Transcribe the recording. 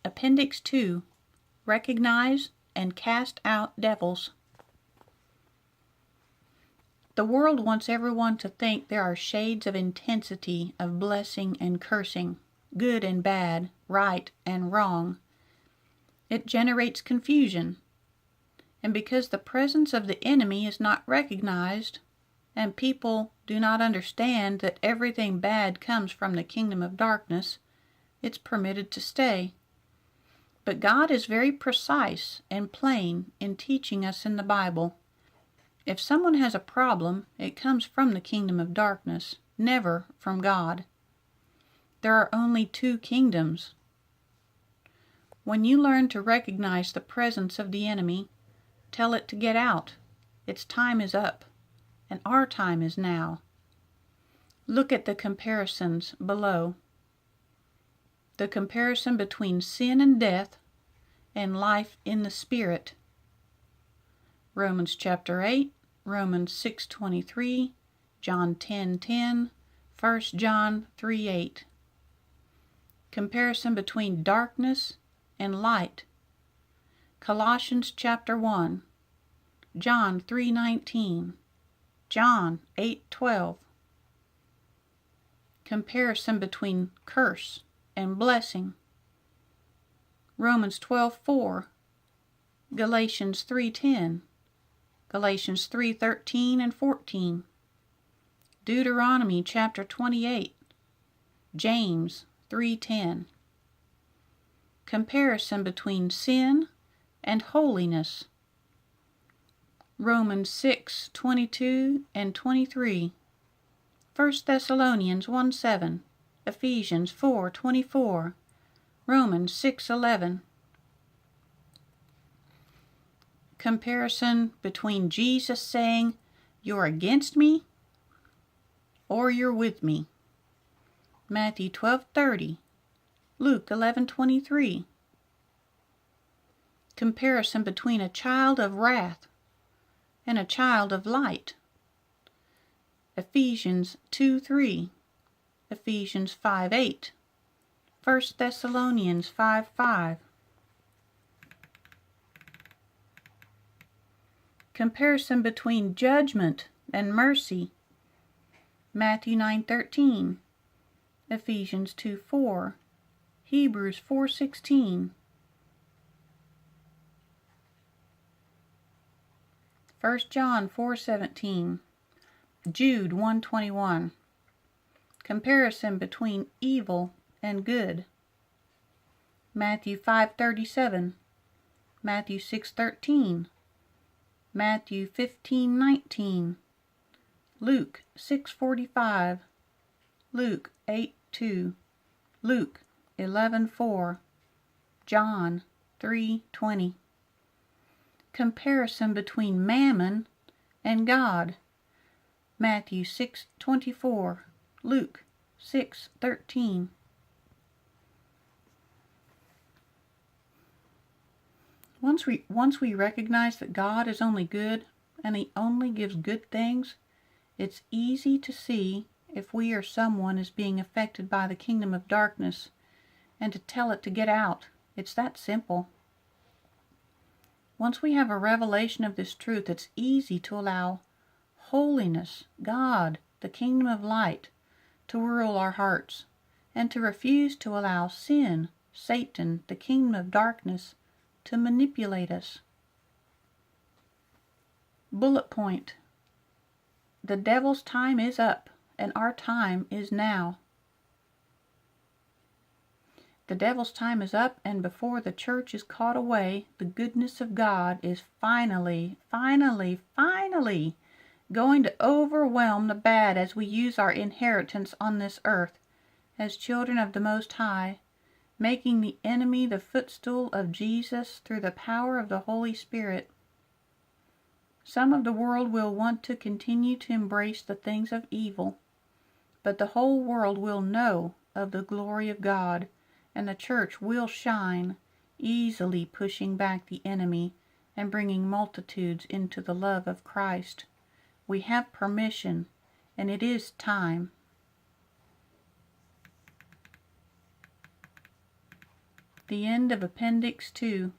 Appendix 2. Recognize and cast out devils. The world wants everyone to think there are shades of intensity of blessing and cursing, good and bad, right and wrong. It generates confusion. And because the presence of the enemy is not recognized, and people do not understand that everything bad comes from the kingdom of darkness, it's permitted to stay. But God is very precise and plain in teaching us in the Bible. If someone has a problem, it comes from the kingdom of darkness, never from God. There are only two kingdoms. When you learn to recognize the presence of the enemy, tell it to get out. Its time is up, and our time is now. Look at the comparisons below. The comparison between sin and death and life in the Spirit. Romans chapter 8, Romans 6:23, John 10:10, 1 John 3:8. Comparison between darkness and light. Colossians chapter 1, John 3:19, John 8:12. Comparison between curse and blessing. Romans 12:4, Galatians 3:10, Galatians 3:13 and 14, Deuteronomy chapter 28, James 3:10. Comparison between sin and holiness. Romans 6:22 and 23, 1 Thessalonians 1:7, Ephesians 4:24, Romans 6:11. Comparison between Jesus saying, "You're against me," or "You're with me." Matthew 12:30, Luke 11:23. Comparison between a child of wrath and a child of light. Ephesians 2:3, Ephesians 5:8, 1 Thessalonians 5:5. Comparison between judgment and mercy. Matthew 9:13, Ephesians 2:4, Hebrews 4:16, 1 John 4:17, Jude 1:21. Comparison between evil and good. Matthew 5:37, Matthew 6:13, Matthew 15:19, Luke 6:45, Luke 8:2, Luke 11:4, John 3:20. Comparison between mammon and God. Matthew 6:24, Luke 6:13. Once we recognize that God is only good and He only gives good things, it's easy to see if we or someone is being affected by the kingdom of darkness and to tell it to get out. It's that simple. Once we have a revelation of this truth, it's easy to allow holiness, God, the kingdom of light, to rule our hearts, and to refuse to allow sin, Satan, the kingdom of darkness, to manipulate us. Bullet point. The devil's time is up, and our time is now. The devil's time is up, and before the church is caught away, the goodness of God is finally going to overwhelm the bad as we use our inheritance on this earth as children of the Most High, making the enemy the footstool of Jesus through the power of the Holy Spirit. Some of the world will want to continue to embrace the things of evil, but the whole world will know of the glory of God, and the church will shine, easily pushing back the enemy and bringing multitudes into the love of Christ. We have permission, and it is time. The end of Appendix 2.